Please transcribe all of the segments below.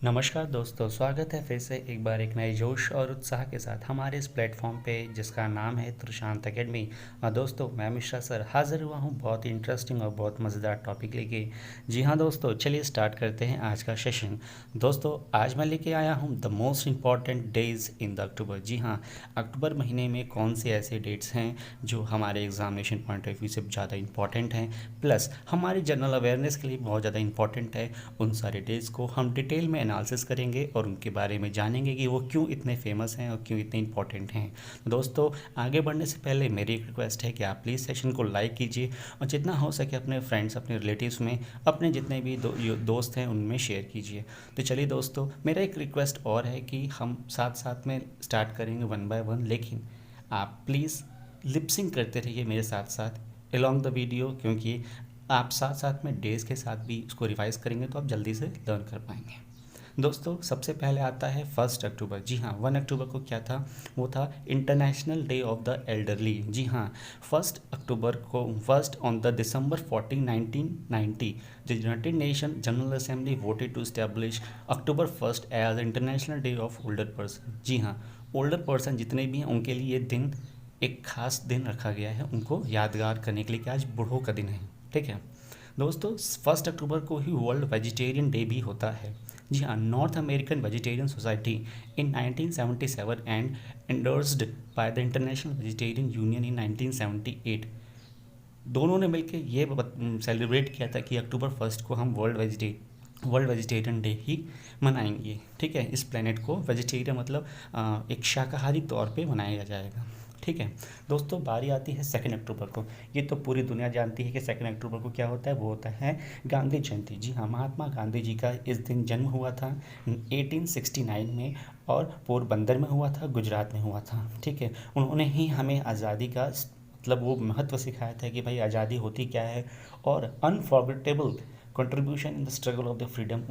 नमस्कार दोस्तों, स्वागत है फिर से एक बार एक नए जोश और उत्साह के साथ हमारे इस प्लेटफॉर्म पे जिसका नाम है त्रिशांत एकेडमी। और दोस्तों, मैं मिश्रा सर हाज़िर हुआ हूँ बहुत ही इंटरेस्टिंग और बहुत मज़ेदार टॉपिक लेके। जी हाँ दोस्तों, चलिए स्टार्ट करते हैं आज का सेशन। दोस्तों, आज मैं लेके आया हूँ the most important days in the October. जी हाँ, अक्टूबर महीने में कौन से ऐसे डेट्स हैं जो हमारे एग्जामिनेशन पॉइंट ऑफ व्यू से ज़्यादा इंपॉर्टेंट हैं, प्लस हमारी जनरल अवेयरनेस के लिए बहुत ज़्यादा इंपॉर्टेंट है। उन सारे डेज़ को हम डिटेल में एनालिसिस करेंगे और उनके बारे में जानेंगे कि वो क्यों इतने फेमस हैं और क्यों इतने इंपॉर्टेंट हैं। दोस्तों, आगे बढ़ने से पहले मेरी एक रिक्वेस्ट है कि आप प्लीज़ सेशन को लाइक कीजिए और जितना हो सके अपने फ्रेंड्स, अपने रिलेटिव्स में, अपने जितने भी दोस्त हैं उनमें शेयर कीजिए। तो चलिए दोस्तों, मेरा एक रिक्वेस्ट और है कि हम साथ साथ में स्टार्ट करेंगे वन बाय वन, लेकिन आप प्लीज़ लिपसिंग करते रहिए मेरे साथ साथ अलॉन्ग द वीडियो, क्योंकि आप साथ साथ में डेज़ के साथ भी उसको रिवाइज़ करेंगे तो आप जल्दी से लर्न कर पाएंगे। दोस्तों, सबसे पहले आता है 1 अक्टूबर। जी हाँ, 1 अक्टूबर को क्या था? वो था international day of the elderly. जी हाँ, 1 अक्टूबर को first on the December 14, 1990 the United Nation General Assembly voted to establish October 1 as international day of older person. जी हाँ, ओल्डर पर्सन जितने भी हैं उनके लिए ये दिन एक खास दिन रखा गया है, उनको यादगार करने के लिए कि आज बूढ़ों का दिन है। ठीक है दोस्तों, 1 अक्टूबर को ही वर्ल्ड वेजिटेरियन डे भी होता है। जी हाँ, North American vegetarian society in 1977 and endorsed by the international vegetarian union in 1978। दोनों ने मिलकर ये सेलिब्रेट किया था कि October 1 को हम वर्ल्ड वेजिटेरियन डे ही मनाएंगे। ठीक है, इस प्लेनेट को वेजिटेरियन मतलब एक शाकाहारी तौर पे मनाया जाएगा। ठीक है दोस्तों, बारी आती है 2 अक्टूबर को। ये तो पूरी दुनिया जानती है कि 2 अक्टूबर को क्या होता है। वो होता है गांधी जयंती। जी हाँ, महात्मा गांधी जी का इस दिन जन्म हुआ था 1869 में, और पोरबंदर में हुआ था, गुजरात में हुआ था। ठीक है, उन्होंने ही हमें आज़ादी का मतलब वो महत्व सिखाया था कि भाई आज़ादी होती क्या है, और unforgettable contribution in the struggle of the freedom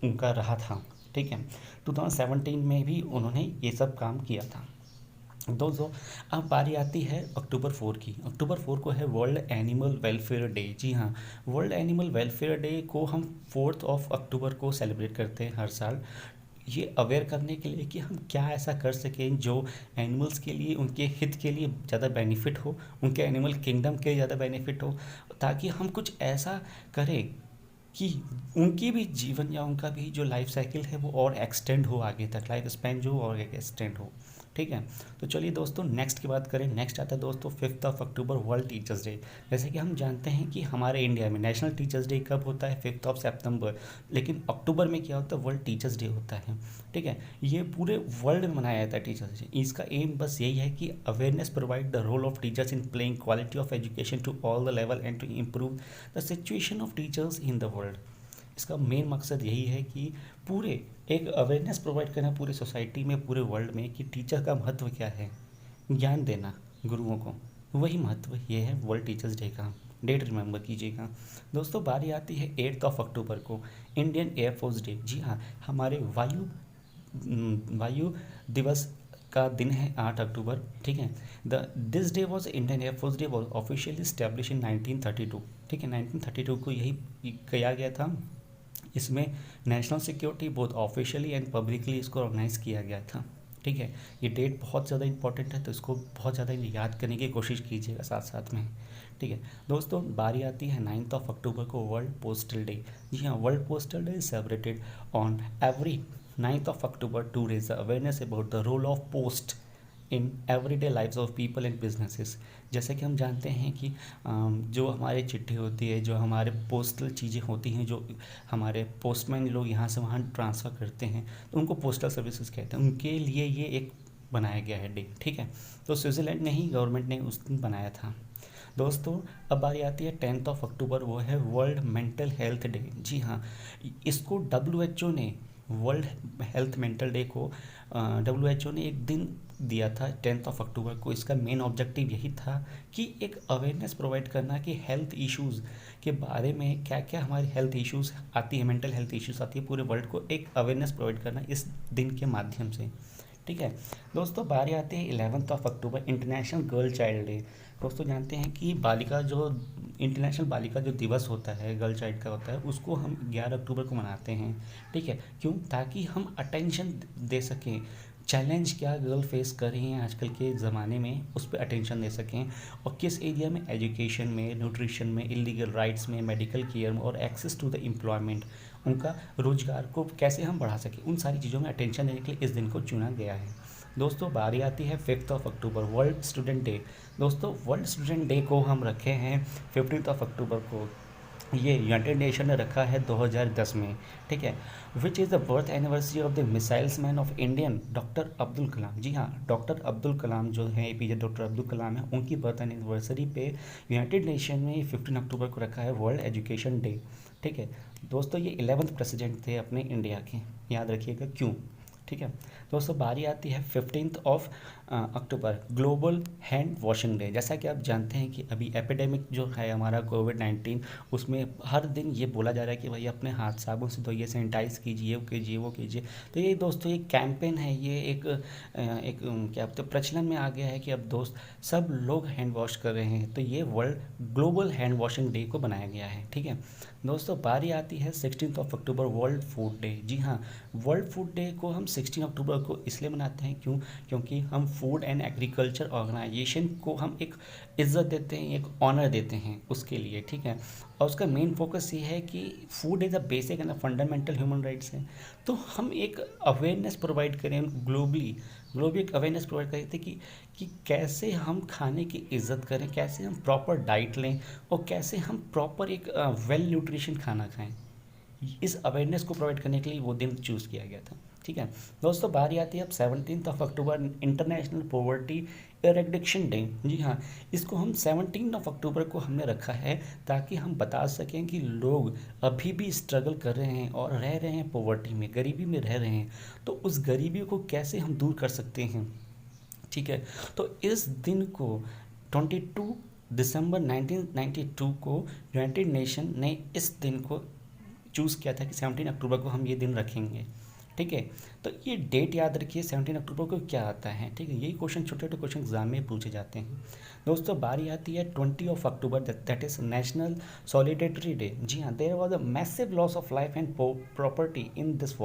उनका रहा था। ठीक है, 2017 में भी उन्होंने ये सब काम किया था। दोस्तों, अब बारी आती है October 4 की। October 4 को है वर्ल्ड एनिमल वेलफेयर डे। जी हाँ, वर्ल्ड एनिमल वेलफेयर डे को हम 4 अक्टूबर को सेलिब्रेट करते हैं हर साल, ये अवेयर करने के लिए कि हम क्या ऐसा कर सकें जो एनिमल्स के लिए, उनके हित के लिए ज़्यादा बेनिफिट हो, उनके एनिमल किंगडम के लिए ज़्यादा बेनिफिट हो, ताकि हम कुछ ऐसा करें कि उनकी भी जीवन या उनका भी जो लाइफ साइकिल है वो और एक्सटेंड हो, आगे तक लाइफ स्पैन जो और एक्सटेंड हो। ठीक है, तो चलिए दोस्तों नेक्स्ट की बात करें। नेक्स्ट आता है दोस्तों 5 अक्टूबर वर्ल्ड टीचर्स डे। जैसे कि हम जानते हैं कि हमारे इंडिया में नेशनल टीचर्स डे कब होता है? 5 सितंबर, लेकिन अक्टूबर में क्या होता है? वर्ल्ड टीचर्स डे होता है। ठीक है, ये पूरे वर्ल्ड में मनाया जाता है टीचर्स डे। इसका एम बस यही है कि awareness provide the role of teachers in playing quality of education to all the level and to improve the situation of teachers in the world. इसका मेन मकसद यही है कि पूरे एक अवेयरनेस प्रोवाइड करना पूरी सोसाइटी में, पूरे वर्ल्ड में, कि टीचर का महत्व क्या है, ज्ञान देना गुरुओं को। वही महत्व ये है वर्ल्ड टीचर्स डे का। डेट रिमेंबर कीजिएगा। दोस्तों, बारी आती है 8 अक्टूबर को, इंडियन एयरफोर्स डे। जी हाँ, हमारे वायु दिवस का दिन है 8 अक्टूबर। ठीक है, the this day was Indian air force day was officially establish in 1932। ठीक है, 1932 को यही किया गया था। इसमें नेशनल सिक्योरिटी बहुत ऑफिशियली एंड पब्लिकली इसको ऑर्गेनाइज किया गया था। ठीक है, ये डेट बहुत ज़्यादा इंपॉर्टेंट है, तो इसको बहुत ज़्यादा याद करने की कोशिश कीजिएगा साथ साथ में। ठीक है दोस्तों, बारी आती है 9 अक्टूबर को वर्ल्ड पोस्टल डे। जी हाँ, world postal day is celebrated on every 9 October to raise the awareness about the role of post in everyday lifes of people and businesses. जैसे कि हम जानते हैं कि जो हमारी चिट्ठी होती है, जो हमारे पोस्टल चीज़ें होती हैं, जो हमारे पोस्टमैन लोग यहाँ से वहाँ ट्रांसफ़र करते हैं, तो उनको पोस्टल सर्विसेज कहते हैं। उनके लिए ये एक बनाया गया है डे। ठीक है, तो स्विट्ज़रलैंड ने ही गवर्नमेंट ने उस दिन बनाया था। दोस्तों, अब बारी आती है 10 अक्टूबर, वो है वर्ल्ड मेंटल हेल्थ डे। जी हाँ, इसको WHO ने वर्ल्ड हेल्थ मेंटल डे को WHO ने एक दिन दिया था 10 अक्टूबर को। इसका मेन ऑब्जेक्टिव यही था कि एक अवेयरनेस प्रोवाइड करना कि हेल्थ इश्यूज़ के बारे में, क्या क्या हमारी हेल्थ इश्यूज़ आती है, मेंटल हेल्थ इश्यूज़ आती है, पूरे वर्ल्ड को एक अवेयरनेस प्रोवाइड करना इस दिन के माध्यम से। ठीक है दोस्तों, बारी आती है 11 अक्टूबर इंटरनेशनल गर्ल चाइल्ड डे। दोस्तों जानते हैं कि बालिका जो इंटरनेशनल बालिका जो दिवस होता है, गर्ल चाइल्ड का होता है, उसको हम 11 अक्टूबर को मनाते हैं। ठीक है, क्यों? ताकि हम अटेंशन दे सकें, चैलेंज क्या गर्ल फेस कर रही हैं आजकल के ज़माने में, उस पर अटेंशन दे सकें, और किस एरिया में, एजुकेशन में, न्यूट्रिशन में, इलीगल राइट्स में, मेडिकल केयर में, और एक्सेस टू द एम्प्लॉयमेंट, उनका रोजगार को कैसे हम बढ़ा सकें, उन सारी चीज़ों में अटेंशन देने के लिए इस दिन को चुना गया है। दोस्तों बारी आती है 5 अक्टूबर वर्ल्ड स्टूडेंट डे। दोस्तों वर्ल्ड स्टूडेंट डे को हम रखे हैं 15 अक्टूबर को, ये यूनाइटेड नेशन ने रखा है 2010 में। ठीक है, which is the birth anniversary of the missiles man of Indian doctor Abdul Kalam. जी हाँ, डॉक्टर अब्दुल कलाम जो है, एपीजे डॉक्टर अब्दुल कलाम है, उनकी बर्थ एनिवर्सरी पे यूनाइटेड नेशन ने 15 अक्टूबर को रखा है वर्ल्ड एजुकेशन डे। ठीक है दोस्तों, ये 11th प्रेसिडेंट थे अपने इंडिया के, याद रखिएगा क्यों। ठीक है दोस्तों, बारी आती है 15 अक्टूबर ग्लोबल हैंड वॉशिंग डे। जैसा कि आप जानते हैं कि अभी एपिडेमिक जो है हमारा कोविड-19, उसमें हर दिन ये बोला जा रहा है कि भाई अपने हाथ साबुन से धोइए, सैनिटाइज कीजिए, वो कीजिए, वो कीजिए। तो ये दोस्तों एक कैंपेन है, ये एक क्या बोलते हैं, प्रचलन में आ गया है कि अब दोस्त सब लोग हैंड वॉश कर रहे हैं, तो ये world global hand washing day को बनाया गया है। ठीक है दोस्तों, बारी आती है 16 अक्टूबर वर्ल्ड फूड डे। जी हाँ, वर्ल्ड फूड डे को हम 16 अक्टूबर को इसलिए मनाते हैं क्यों, क्योंकि हम फूड एंड एग्रीकल्चर ऑर्गेनाइजेशन को हम एक इज्जत देते हैं, एक ऑनर देते हैं उसके लिए। ठीक है, और उसका मेन फोकस ये है कि food is a basic and fundamental human rights है। तो हम एक अवेयरनेस प्रोवाइड करें ग्लोबली, एक अवेयरनेस प्रोवाइड करते हैं कि कैसे हम खाने की इज्जत करें, कैसे हम प्रॉपर डाइट लें, और कैसे हम प्रॉपर एक वेल न्यूट्रिशन खाना खाएं। इस अवेयरनेस को प्रोवाइड करने के लिए वो दिन चूज़ किया गया था। ठीक है दोस्तों, बारी आती है अब 17 अक्टूबर इंटरनेशनल पॉवर्टी इरेडिक्शन डे। जी हाँ, इसको हम 17 अक्टूबर को हमने रखा है ताकि हम बता सकें कि लोग अभी भी स्ट्रगल कर रहे हैं और रह रहे हैं पॉवर्टी में, गरीबी में रह रहे हैं, तो उस गरीबी को कैसे हम दूर कर सकते हैं। ठीक है, तो इस दिन को 22 दिसंबर 1992 को यूनाइटेड नेशन ने इस दिन को चूज़ किया था कि 17 अक्टूबर को हम ये दिन रखेंगे। ठीक है, तो ये डेट याद रखिए 17 अक्टूबर को क्या आता है। ठीक है, यही क्वेश्चन, छोटे छोटे क्वेश्चन एग्जाम में पूछे जाते हैं। दोस्तों बारी आती है 20 अक्टूबर, that is national solidarity day. जी हाँ, there was a massive loss of life and property in this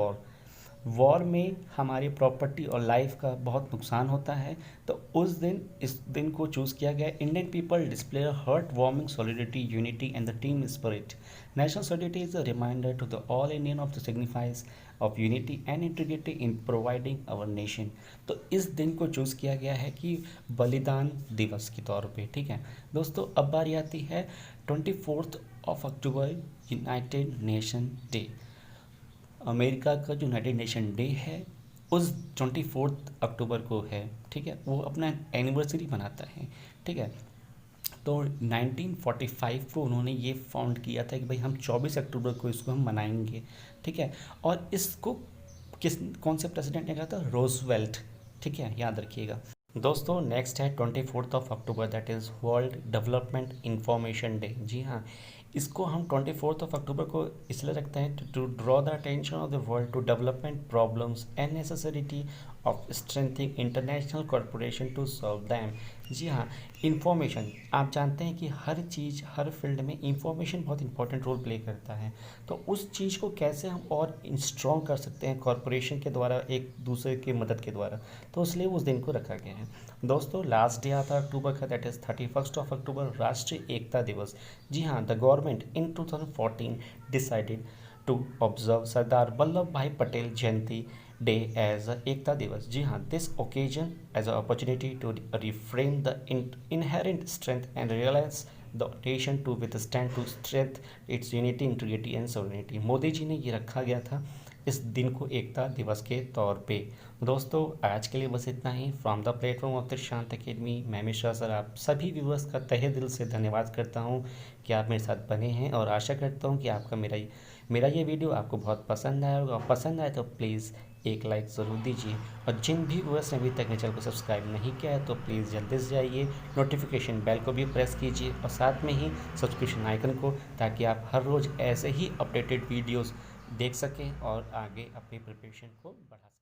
war में हमारी प्रॉपर्टी और लाइफ का बहुत नुकसान होता है। तो उस दिन, इस दिन को चूज़ किया गया। Indian people display heart warming solidity, unity and the team spirit. National solidity is a reminder to the all Indian of the signifies of unity and integrity in providing our nation. तो इस दिन को choose किया गया है कि बलिदान दिवस के तौर पे। ठीक है दोस्तों, अब बारी आती है 24 अक्टूबर यूनाइटेड नेशन डे। अमेरिका का जो यूनाइटेड नेशन डे है उस 24 अक्टूबर को है। ठीक है, वो अपना एनिवर्सरी मनाता है। ठीक है, तो 1945 को उन्होंने ये फाउंड किया था कि भाई हम 24 अक्टूबर को इसको हम मनाएंगे। ठीक है, और इसको कौन से प्रेसिडेंट ने कहा था? रोजवेल्ट। ठीक है, याद रखिएगा। दोस्तों नेक्स्ट है 24 अक्टूबर, that is world development information day. जी हाँ, इसको हम 24 अक्टूबर को इसलिए रखते हैं to draw the attention of the world to development problems and necessity of strengthening international corporation to solve them. जी हाँ, इंफॉर्मेशन, आप जानते हैं कि हर चीज़, हर फील्ड में इंफॉर्मेशन बहुत इंपॉर्टेंट रोल प्ले करता है। तो उस चीज़ को कैसे हम और स्ट्रॉन्ग कर सकते हैं कॉरपोरेशन के द्वारा, एक दूसरे की मदद के द्वारा, तो इसलिए उस दिन को रखा गया है। दोस्तों लास्ट डे आता है अक्टूबर का, दैट इज़ 31 अक्टूबर राष्ट्रीय एकता दिवस। जी हाँ, the government in 2014 decided to observe Sardar Vallabh Bhai Patel Jayanti day as Ekta Diwas. जी हाँ, this occasion as a opportunity to reframe the inherent strength and realise the nation to withstand to strength its unity, integrity and sovereignty. Modi ji ने ये रखा गया था इस दिन को एकता दिवस के तौर पे। दोस्तों आज के लिए बस इतना ही। From the platform of Trishant academy, मैं मिश्रा सर आप सभी व्यूअर्स का तहे दिल से धन्यवाद करता हूँ कि आप मेरे साथ बने हैं, और आशा करता हूँ कि आपका मेरा ये वीडियो आपको बहुत पसंद आया होगा। पसंद आए तो प्लीज़ एक लाइक ज़रूर दीजिए, और जिन भी व्यूअर्स ने अभी तक मेरे चैनल को सब्सक्राइब नहीं किया है तो प्लीज़ जल्दी से जाइए, नोटिफिकेशन बेल को भी प्रेस कीजिए, और साथ में ही सब्सक्रिप्शन आइकन को, ताकि आप हर रोज़ ऐसे ही अपडेटेड वीडियोस देख सकें और आगे अपनी प्रिपरेशन को बढ़ा सकें।